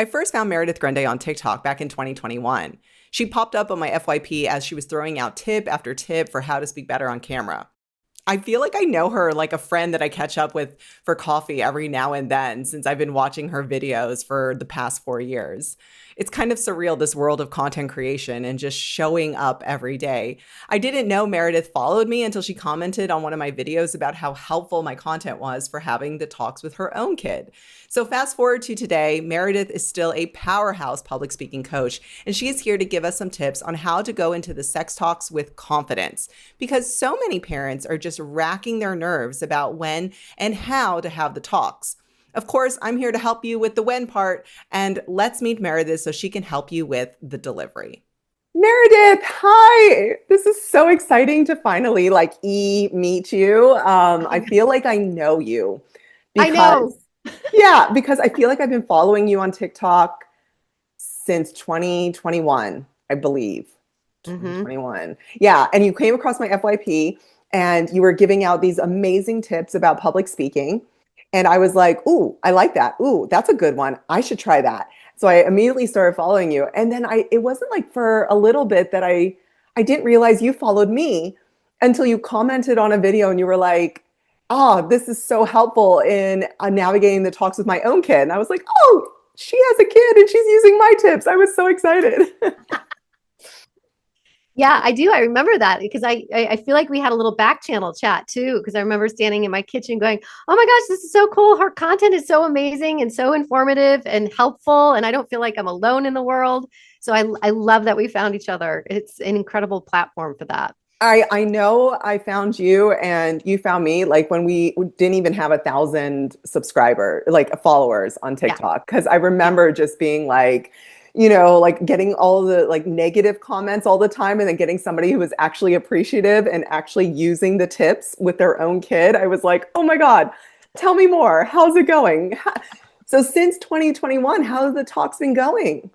I first found Meredith Grande on TikTok back in 2021. She popped up on my FYP as she was throwing out tip after tip for how to speak better on camera. I feel like I know her like a friend that I catch up with for coffee every now and then since I've been watching her videos for the past 4 years. It's kind of surreal, this world of content creation and just showing up every day. I didn't know Meredith followed me until she commented on one of my videos about how helpful my content was for having the talks with her own kid. So fast forward to today, Meredith is still a powerhouse public speaking coach, and she is here to give us some tips on how to go into the sex talks with confidence, because so many parents are just racking their nerves about when and how to have the talks. Of course, I'm here to help you with the when part, and let's meet Meredith so she can help you with the delivery. Meredith, hi. This is so exciting to finally meet you. I feel like I know you I because know. because I feel like I've been following you on TikTok since 2021, I believe. hmm 2021. Yeah, and you came across my FYP and you were giving out these amazing tips about public speaking. And I was like, ooh, I like that. Ooh, that's a good one. I should try that. So I immediately started following you. And then it wasn't like for a little bit that I didn't realize you followed me until you commented on a video and you were like, oh, this is so helpful in navigating the talks with my own kid. And I was like, oh, she has a kid and she's using my tips. I was so excited. Yeah, I do. I remember that because I feel like we had a little back channel chat too. Because I remember standing in my kitchen going, "Oh my gosh, this is so cool! Her content is so amazing and so informative and helpful, and I don't feel like I'm alone in the world." So I love that we found each other. It's an incredible platform for that. I know I found you and you found me like when we didn't even have 1,000 followers on Yeah, TikTok. Cause I yeah. remember just being like, like getting all the like negative comments all the time and then getting somebody who was actually appreciative and actually using the tips with their own kid. I was like, oh my God, tell me more. How's it going? So since 2021, how have the talks been going?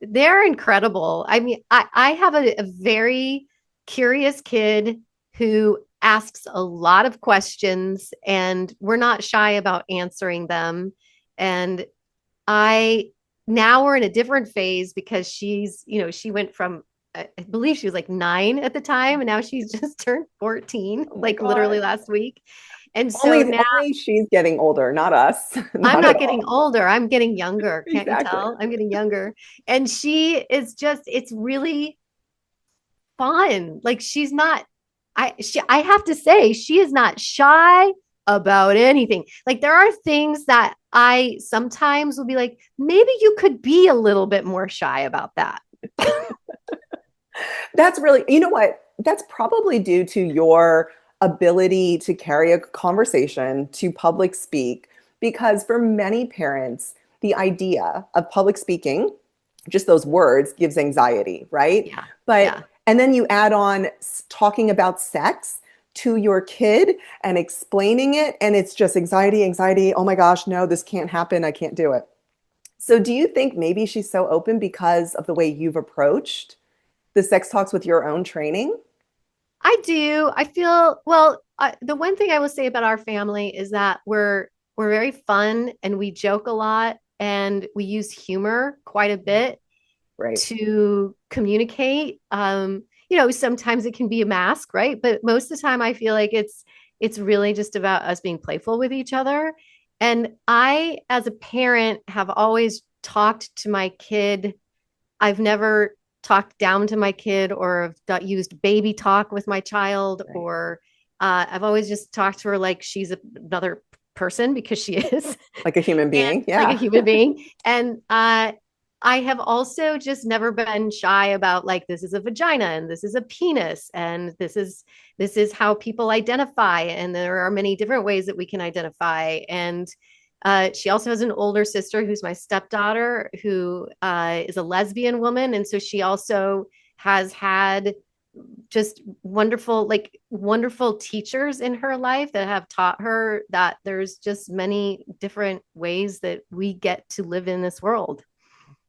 They're incredible. I mean, I have a very curious kid who asks a lot of questions, and we're not shy about answering them. And I now we're in a different phase because she went from I believe she was like 9 at the time, and now she's just turned 14, Oh my like God. literally last week. And so Only now only she's getting older, not us. I'm Not at not getting all. older. I'm getting younger. Can't you Exactly. tell? I'm getting younger. And she is just, it's really fun. Like she's not, I have to say, she is not shy about anything. Like there are things that I sometimes will be like, maybe you could be a little bit more shy about that. That's really, you know what? That's probably due to your ability to carry a conversation, to public speak, because for many parents, the idea of public speaking, just those words, gives anxiety, right? Yeah. But, Yeah. and then you add on talking about sex to your kid and explaining it, and it's just anxiety, anxiety. Oh my gosh, no, this can't happen. I can't do it. So, do you think maybe she's so open because of the way you've approached the sex talks with your own training? I do. I feel well. The one thing I will say about our family is that we're very fun and we joke a lot and we use humor quite a bit Right. to communicate. Sometimes it can be a mask, right? But most of the time, I feel like it's really just about us being playful with each other. And I, as a parent, have always talked to my kid. I've never talked down to my kid or used baby talk with my child, Right. or I've always just talked to her like she's another person because she is, Like a human and being. like a Yeah. human being. And I have also just never been shy about like this is a vagina and this is a penis and this is how people identify, and there are many different ways that we can identify. And she also has an older sister who's my stepdaughter, who is a lesbian woman, and so she also has had just wonderful teachers in her life that have taught her that there's just many different ways that we get to live in this world.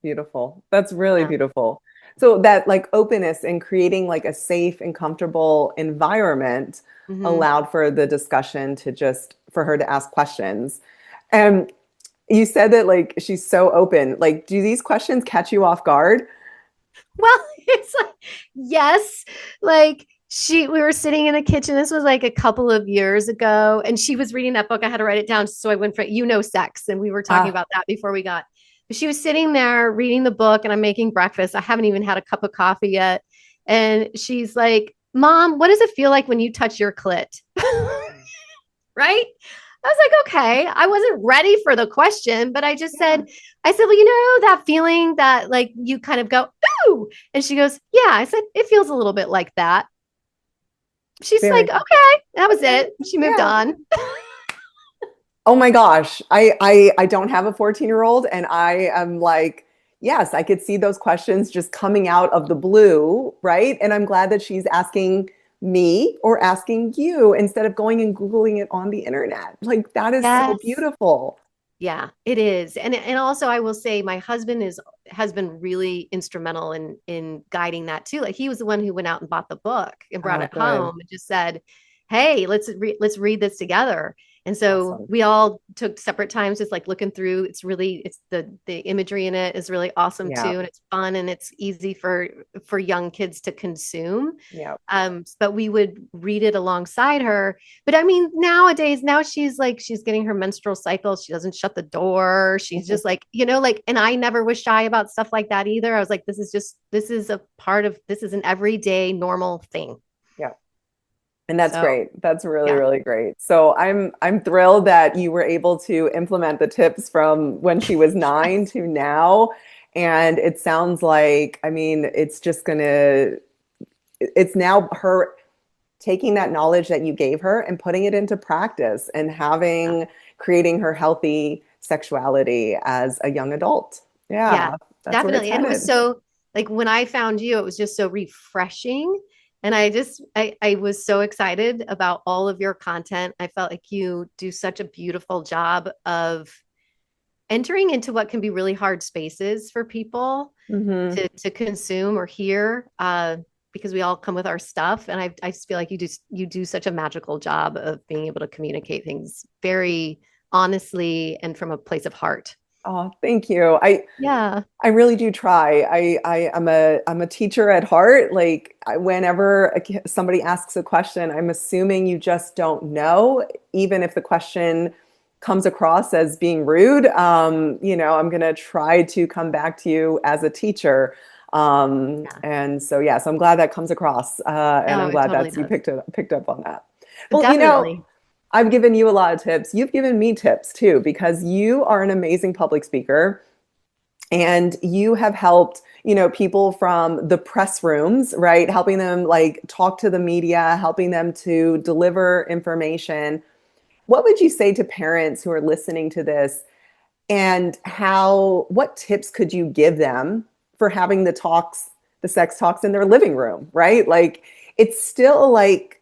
Beautiful. That's really Yeah. beautiful. So that like openness and creating like a safe and comfortable environment hmm allowed for the discussion to just for her to ask questions. And You said that like she's so open. Like, do these questions catch you off guard? Well, it's like, yes, like we were sitting in the kitchen. This was like a couple of years ago, and she was reading that book. I had to write it down. So I went for, sex. And we were talking Ah, about that before we got, but she was sitting there reading the book, and I'm making breakfast. I haven't even had a cup of coffee yet. And she's like, Mom, what does it feel like when you touch your clit? Right? I was like, okay. I wasn't ready for the question, but I just yeah, said, well, that feeling that like you kind of go, ooh. And she goes, yeah. I said, it feels a little bit like that. She's like, very. okay, that was Okay. it. She moved Yeah. on. Oh my gosh. I don't have a 14-year-old and I am like, yes, I could see those questions just coming out of the blue, right? And I'm glad that she's asking me or asking you instead of going and Googling it on the internet. Like that is so Yes. beautiful. Yeah, it is. And also I will say my husband has been really instrumental in guiding that too. Like he was the one who went out and bought the book and brought Oh, it good. home and just said, "Hey, let's read this together." And so Awesome. we all took separate times just like looking through. It's the imagery in it is really awesome Yeah. too, and it's fun and it's easy for young kids to consume. Yeah. But we would read it alongside her. But I mean, nowadays, now she's getting her menstrual cycle. She doesn't shut the door. She's just like, like, and I never was shy about stuff like that either. I was like, this is an everyday normal thing. Yeah. And that's So great. That's really, yeah. really great. So I'm thrilled that you were able to implement the tips from when she was 9 to now. And it sounds like, I mean, it's now her taking that knowledge that you gave her and putting it into practice and creating her healthy sexuality as a young adult. Yeah, Yeah, that's where it's definitely. And it was headed. so like when I found you, it was just so refreshing. And I was so excited about all of your content. I felt like you do such a beautiful job of entering into what can be really hard spaces for people Hmm. to consume or hear. Because we all come with our stuff. And I just feel like you do such a magical job of being able to communicate things very honestly and from a place of heart. Oh, thank you. I Yeah. I really do try. I'm a teacher at heart. Like whenever somebody asks a question, I'm assuming you just don't know, even if the question comes across as being rude. I'm gonna try to come back to you as a teacher. Yeah. And so yes, I'm glad that comes across, and Oh, I'm it glad totally that you does. picked up on that. Well, Definitely. I've given you a lot of tips. You've given me tips too, because you are an amazing public speaker and you have helped people from the press rooms, right, helping them like talk to the media, helping them to deliver information. What would you say to parents who are listening to this, and what tips could you give them for having the sex talks in their living room, right? Like it's still like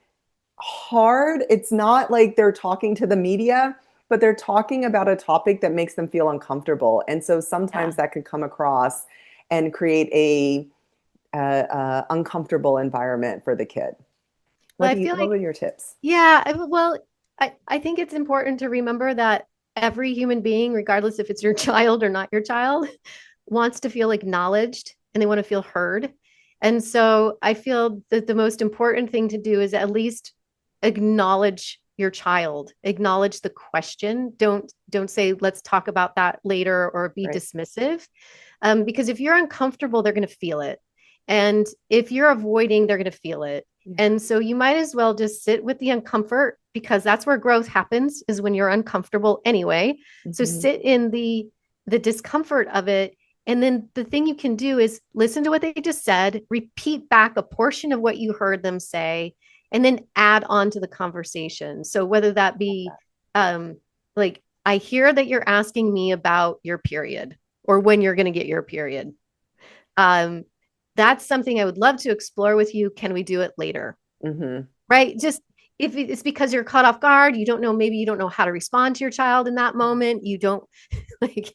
hard. It's not like they're talking to the media, but they're talking about a topic that makes them feel uncomfortable. And so Yeah. sometimes that could come across and create a uncomfortable environment for the kid. Well, I feel What like, were your tips? yeah, I think it's important to remember that every human being, regardless if it's your child or not your child, wants to feel acknowledged and they want to feel heard. And so I feel that the most important thing to do is at least acknowledge your child, acknowledge the question. Don't say, let's talk about that later or be Right. dismissive. Because if you're uncomfortable, they're going to feel it. And if you're avoiding, they're going to feel it. Yeah. And so you might as well just sit with the uncomfort because that's where growth happens is when you're uncomfortable anyway. So Mhm. sit in the discomfort of it. And then the thing you can do is listen to what they just said, repeat back a portion of what you heard them say, and then add on to the conversation. So whether that be um, like, I hear that you're asking me about your period or when you're going to get your period. Um, that's something I would love to explore with you. Can we do it later? Mhm. Right? Just if it's because you're caught off guard, you don't know, maybe you don't know how to respond to your child in that moment. You don't like,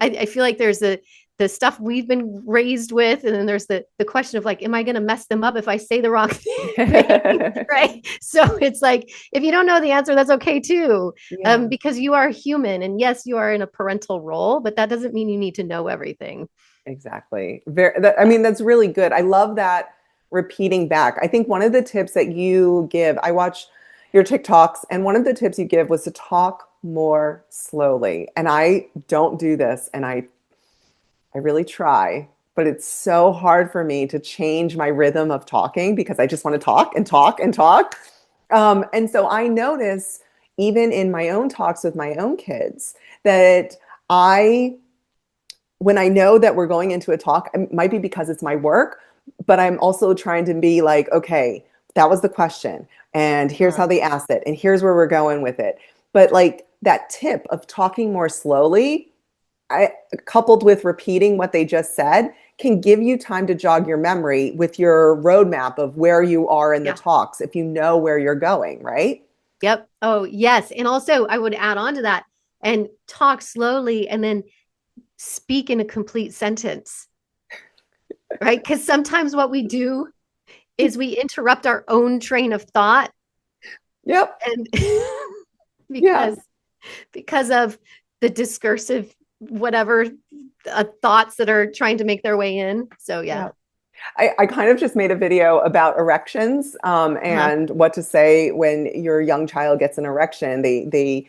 I feel like there's the stuff we've been raised with, and then there's the question of like, am I going to mess them up if I say the wrong thing? Right. So it's like, if you don't know the answer, that's okay too. Yeah, Because you are human, and yes, you are in a parental role, but that doesn't mean you need to know everything. exactly. I mean, that's really good. I love that repeating back. I think one of the tips that you give, I watch your TikToks, and one of the tips you give was to talk more slowly. And I don't do this, and I really try, but it's so hard for me to change my rhythm of talking because I just want to talk and talk and talk. And so I notice even in my own talks with my own kids that I, when I know that we're going into a talk, it might be because it's my work, but I'm also trying to be like, okay, that was the question, and here's how they asked it, and here's where we're going with it. But like that tip of talking more slowly, coupled with repeating what they just said, can give you time to jog your memory with your roadmap of where you are in the Yeah. talks, if you know where you're going, right? Yep. Oh, yes. And also, I would add on to that and talk slowly and then speak in a complete sentence, right? Because sometimes what we do is we interrupt our own train of thought, Yep. and Yeah. because of the discursive whatever thoughts that are trying to make their way in. So yeah. Yeah. I kind of just made a video about erections, Uh-huh. and what to say when your young child gets an erection. They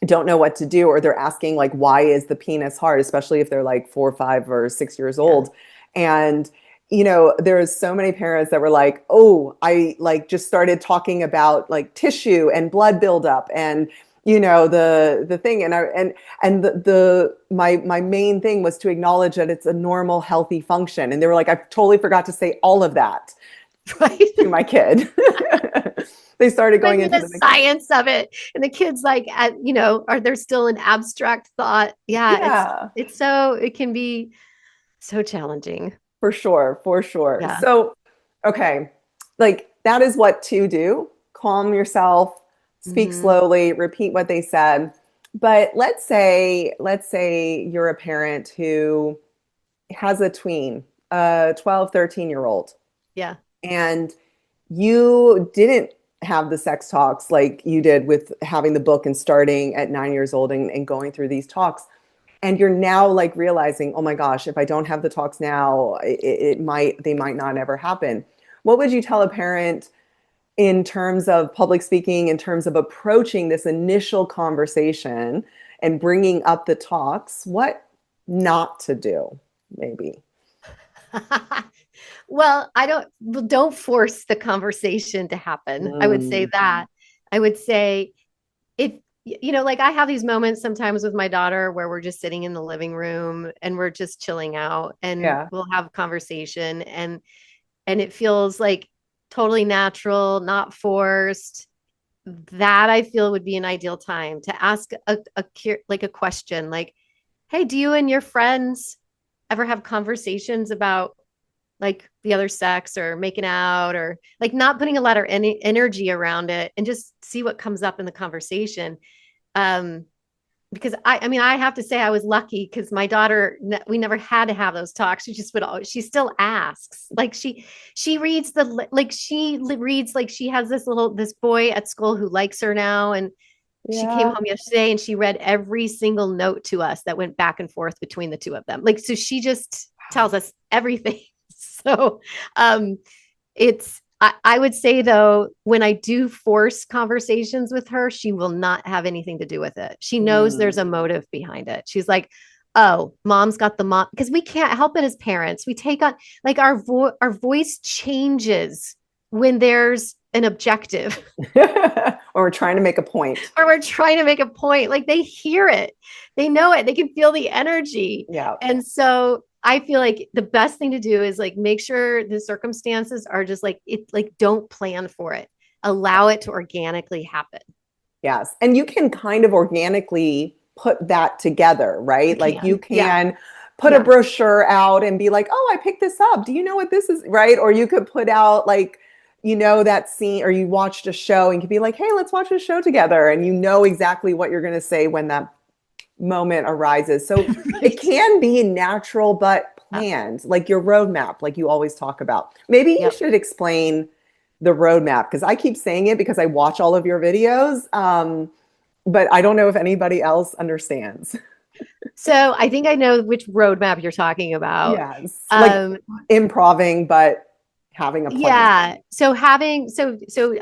don't know what to do, or they're asking like, why is the penis hard, especially if they're like 4 or 5 or 6 years Yeah. old. And there's so many parents that were like, oh, I like just started talking about like tissue and blood buildup, and the thing. And the my main thing was to acknowledge that it's a normal healthy function. And they were like, I totally forgot to say all of that Right. to my kid. They started going Maybe into the the mechanics. science of it, and the kids like, are there still an abstract thought? Yeah, Yeah. it's so it can be so challenging. For sure, for sure. Yeah. So, okay, like that is what to do. Calm yourself, speak Hmm. slowly, repeat what they said. But let's say you're a parent who has a tween, a 12, 13-year-old, Yeah. and you didn't have the sex talks like you did with having the book and starting at 9 years old, and going through these talks, and you're now like realizing, oh my gosh, if I don't have the talks now, they might not ever happen. What would you tell a parent in terms of public speaking, in terms of approaching this initial conversation and bringing up the talks? What not to do, maybe? Well, don't force the conversation to happen. I would say Mm, that. I would say if like I have these moments sometimes with my daughter where we're just sitting in the living room and we're just chilling out and yeah. we'll have a conversation, and it feels like totally natural, not forced. That I feel would be an ideal time to ask like a question like, hey, do you and your friends ever have conversations about like the other sex or making out, or like not putting a lot of energy around it and just see what comes up in the conversation. Um, because I mean, I have to say I was lucky because my daughter, we never had to have those talks. She just would always, she still asks, like she reads like she reads, like she has this boy at school who likes her now. And she came Yeah. home yesterday and she read every single note to us that went back and forth between the two of them. Like, so she just tells us everything. So, it's I would say though, when I do force conversations with her, she will not have anything to do with it. She knows there's Mm. a motive behind it. She's like, oh, mom's got the mom, because we can't help it as parents. We take on like our voice changes when there's an objective Or we're trying to make a point. or we're trying to make a point. Like they hear it, they know it, they can feel the energy. Yeah. And so I feel like the best thing to do is like make sure the circumstances are just like it, like don't plan for it. Allow it to organically happen. Yes. And you can kind of organically put that together, You right? Like you can. Yeah. can put a Yeah. brochure out and be like, oh, I picked this up. Do you know what this is? Right. Or you could put out like you know that scene, or you watched a show and could be like, hey, let's watch a show together. And you know exactly what you're going to say when that moment arises. So it Right. can be natural, but planned, like your roadmap, like you always talk about. Maybe you Yep. should explain the roadmap because I keep saying it because I watch all of your videos. But I don't know if anybody else understands. So I think I know which roadmap you're talking about. Yes. Like Um, improving, but having a plan. yeah. So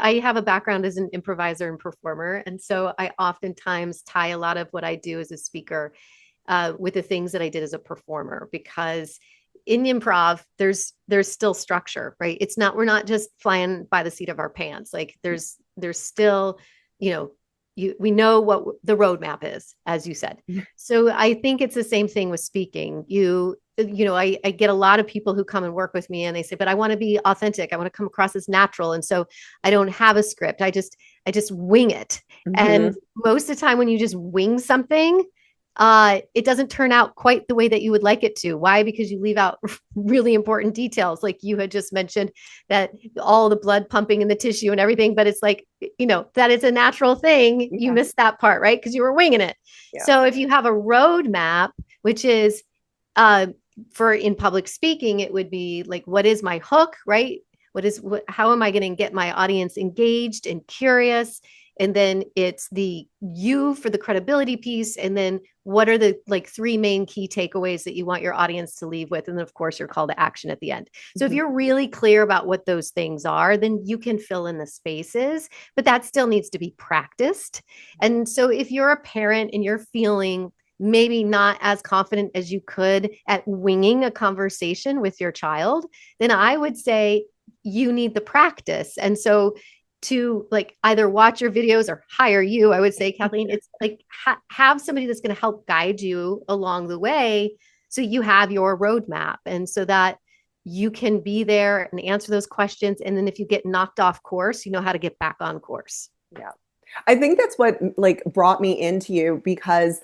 I have a background as an improviser and performer, and so I oftentimes tie a lot of what I do as a speaker with the things that I did as a performer because in improv there's still structure, right? It's not, we're not just flying by the seat of our pants. Like there's still, you know, we know what the roadmap is, as you said. So I think it's the same thing with speaking. I get a lot of people who come and work with me and they say, but I want to be authentic. I want to come across as natural. And so I don't have a script. I just wing it. Mm-hmm. And most of the time when you just wing something, it doesn't turn out quite the way that you would like it to. Why? Because you leave out really important details. Like you had just mentioned that all the blood pumping in the tissue and everything, but it's like, that it's a natural thing. You Yeah. missed that part, right? Because you were winging it. Yeah. So if you have a roadmap, which is, uh, for in public speaking, it would be like, what is my hook, right? How am I going to get my audience engaged and curious? And then it's the you for the credibility piece. And then what are the like three main key takeaways that you want your audience to leave with? And then of course your call to action at the end. So if Mm-hmm. you're really clear about what those things are, then you can fill in the spaces, but that still needs to be practiced. And so if you're a parent and you're feeling maybe not as confident as you could at winging a conversation with your child, then I would say you need the practice. And so to like either watch your videos or hire you, I would say, Kathleen, it's like have somebody that's going to help guide you along the way so you have your roadmap and so that you can be there and answer those questions. And then if you get knocked off course, you know how to get back on course. Yeah. I think that's what like brought me into you because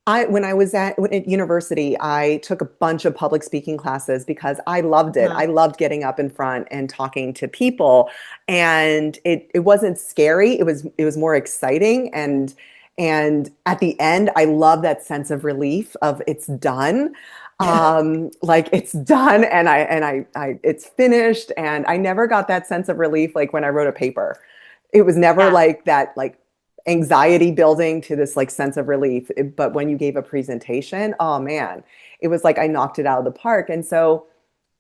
when I was at university, I took a bunch of public speaking classes because I loved it. Uh-huh. I loved getting up in front and talking to people, and it wasn't scary. It was more exciting, and at the end, I love that sense of relief of it's done. Like it's done, and I it's finished, and I never got that sense of relief like when I wrote a paper. It was never Yeah. like that, like anxiety building to this like sense of relief. But when you gave a presentation, oh man, it was like I knocked it out of the park. And so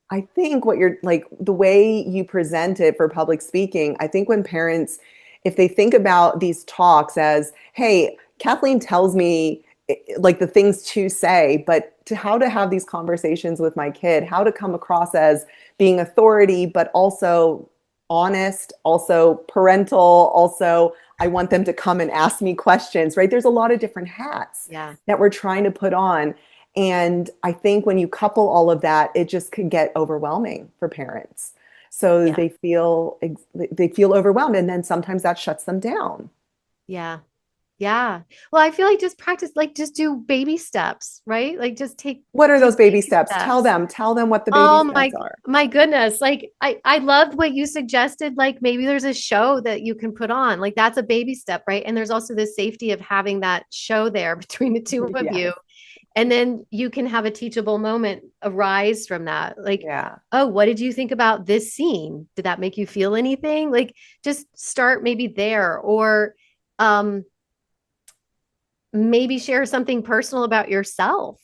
I think what you're like, the way you present it for public speaking, I think when parents, if they think about these talks as, hey, Kathleen tells me like the things to say, but to how to have these conversations with my kid, how to come across as being authority, but also honest, also parental, also I want them to come and ask me questions, right? There's a lot of different hats Yeah. that we're trying to put on. And I think when you couple all of that, it just can get overwhelming for parents. So Yeah. they feel overwhelmed, and then sometimes that shuts them down. Yeah. Yeah. Well, I feel like just practice, like just do baby steps, right? Like just take What are those take baby baby steps? Tell steps. them, tell them what the baby Oh steps are. my goodness. Like I loved what you suggested. Like maybe there's a show that you can put on. Like that's a baby step, right? And there's also the safety of having that show there between the two of Yes. you. And then you can have a teachable moment arise from that. Like, Yeah. oh, what did you think about this scene? Did that make you feel anything? Like just start maybe there or um maybe share something personal about yourself,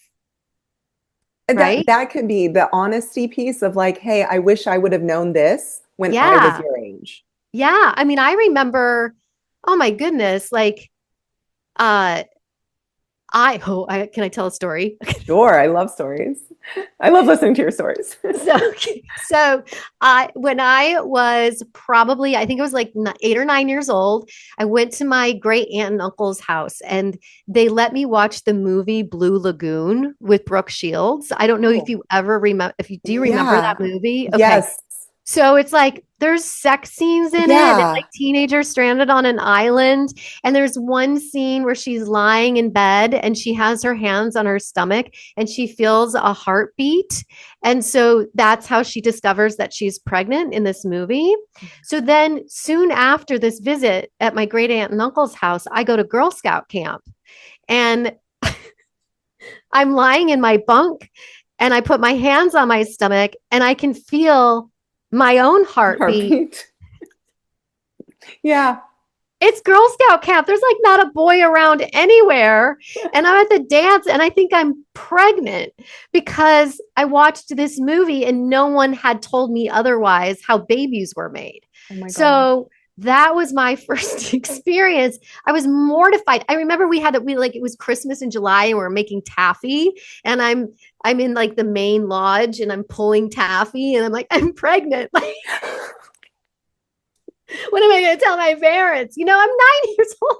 That right? that could be the honesty piece of like, hey, I wish I would have known this when I was Yeah. your age. Yeah. I mean, I remember, oh my goodness, like uh I can I tell a story? Sure, I love stories. I love listening to your stories. So, so I when I was probably, I think it was like 8 or 9 years old, I went to my great aunt and uncle's house and they let me watch the movie Blue Lagoon with Brooke Shields. I don't know if Oh, you ever remember, if you do you remember that yeah. movie? Okay. Yes. So it's like there's sex scenes in it, and Yeah. like teenagers stranded on an island. And there's one scene where she's lying in bed and she has her hands on her stomach and she feels a heartbeat. And so that's how she discovers that she's pregnant in this movie. So then, soon after this visit at my great aunt and uncle's house, I go to Girl Scout camp and I'm lying in my bunk and I put my hands on my stomach and I can feel my own heartbeat. Heartbeat. Yeah. It's Girl Scout camp. There's like not a boy around anywhere. And I'm at the dance and I think I'm pregnant because I watched this movie and no one had told me otherwise how babies were made. Oh my God. So that was my first experience. I was mortified. I remember we like it was Christmas in July and we are making taffy and I'm in like the main lodge and I'm pulling taffy and I'm like I'm pregnant. Like what am I going to tell my parents? You know, I'm 9 years old.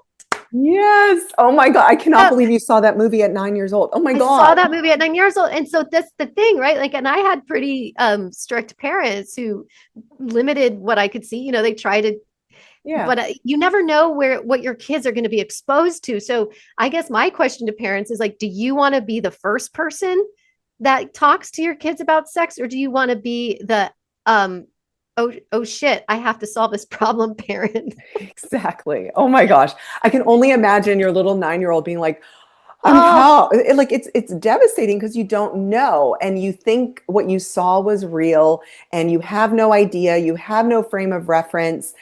Yes. Oh my God. I cannot So believe you saw that movie at 9 years old. Oh my I saw God. that movie at 9 years old. And so that's the thing, right? Like, and I had pretty strict parents who limited what I could see. You know, they try to, Yeah. but you never know what your kids are going to be exposed to. So I guess my question to parents is like, do you want to be the first person that talks to your kids about sex, or do you want to be the oh shit, I have to solve this problem parent? Exactly. Oh my gosh. I can only imagine your little 9-year-old being like, Oh, how like it's devastating because you don't know and you think what you saw was real and you have no idea, you have no frame of reference.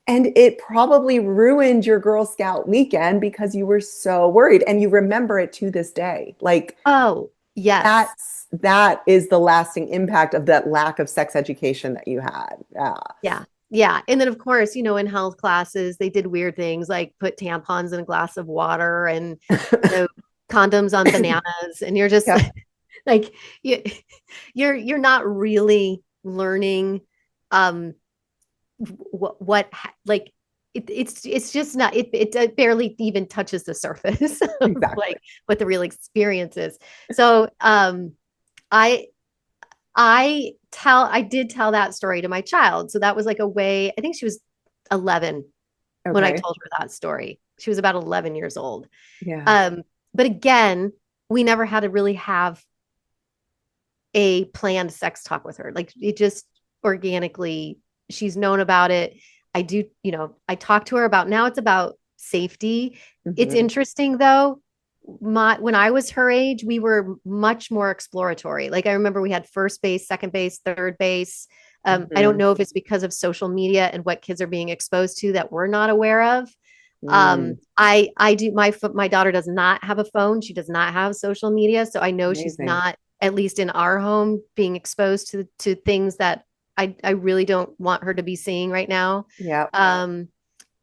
And it probably ruined your Girl Scout weekend because you were so worried and you remember it to this day. Like oh, yes. that is the lasting impact of that lack of sex education that you had. Yeah. Yeah. Yeah. And then, of course, you know, in health classes, they did weird things like put tampons in a glass of water and, you know, condoms on bananas. And you're just Yeah, like, you, you're not really learning um, like, it's just not it barely even touches the surface of exactly. like what the real experience is. So I I did tell that story to my child. So that was like a way, I think she was 11 when I Okay. told her that story. She was about 11 years old. Yeah. Um, but again, we never had to really have a planned sex talk with her. Like it just organically, she's known about it. I do, you know, I talk to her about now it's about safety. It's Hmm. interesting though. When I was her age, we were much more exploratory. Like I remember we had first base, second base, third base. I don't Hmm. know if it's because of social media and what kids are being exposed to that we're not aware of. Mm, I do my daughter does not have a phone. She does not have social media, so I know she's amazing. not, at least in our home, being exposed to things that I really don't want her to be seeing right now. Yeah.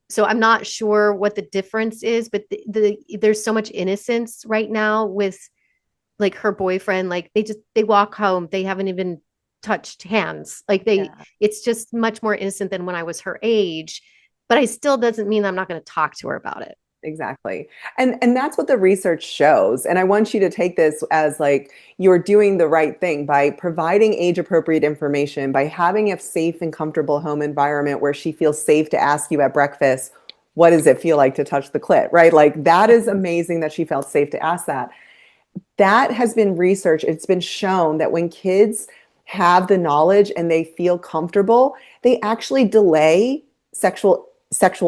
So I'm not sure what the difference is, but there's so much innocence right now with like her boyfriend. Like they walk home, they haven't even touched hands. Like Yeah. it's just much more innocent than when I was her age. But I still doesn't mean I'm not going to talk to her about it. Exactly. And that's what the research shows. And I want you to take this as like you're doing the right thing by providing age appropriate information, by having a safe and comfortable home environment where she feels safe to ask you at breakfast, what does it feel like to touch the clit, right? Like that is amazing that she felt safe to ask that. That has been researched. It's been shown that when kids have the knowledge and they feel comfortable, they actually delay sexual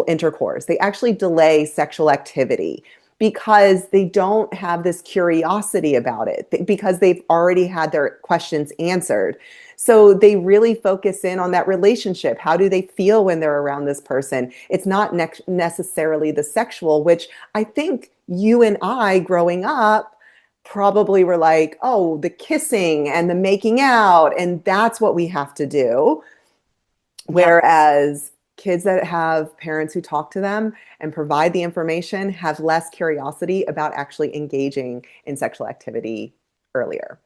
intercourse. They actually delay sexual activity because they don't have this curiosity about it because they've already had their questions answered. So they really focus in on that relationship. How do they feel when they're around this person? It's not necessarily the sexual, which I think you and I growing up probably were like, oh, the kissing and the making out, and that's what we have to do. Yep. Whereas kids that have parents who talk to them and provide the information have less curiosity about actually engaging in sexual activity earlier.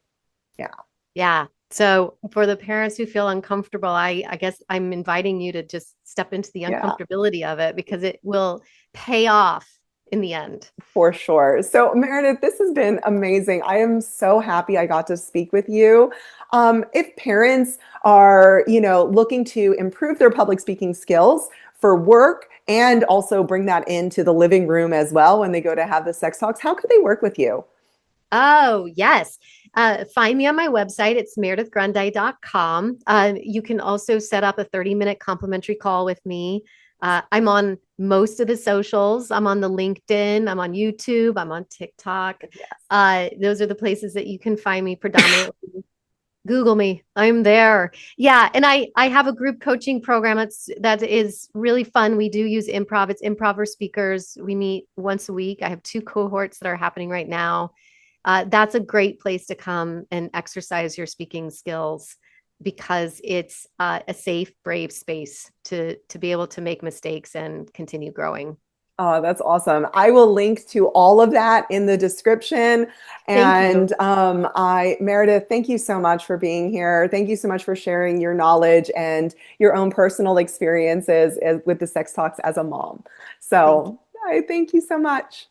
Yeah. Yeah. So for the parents who feel uncomfortable, I guess I'm inviting you to just step into the Yeah. uncomfortability of it because it will pay off in the end. For sure. So, Meredith, this has been amazing. I am so happy I got to speak with you. If parents are, looking to improve their public speaking skills for work and also bring that into the living room as well when they go to have the sex talks, how could they work with you? Oh, yes. Find me on my website. It's meredithgrunday.com. You can also set up a 30-minute complimentary call with me. I'm on most of the socials. I'm on the LinkedIn. I'm on YouTube. I'm on TikTok. Those are the places that you can find me predominantly. Google me. I'm there. Yeah, and I have a group coaching program that is really fun. We do use improv. It's improv for speakers. We meet once a week. I have 2 cohorts that are happening right now. That's a great place to come and exercise your speaking skills because it's a safe, brave space to be able to make mistakes and continue growing. Oh, that's awesome. I will link to all of that in the description. Thank you. And Meredith, thank you so much for being here. Thank you so much for sharing your knowledge and your own personal experiences with the sex talks as a mom. Thank you. So I thank you so much.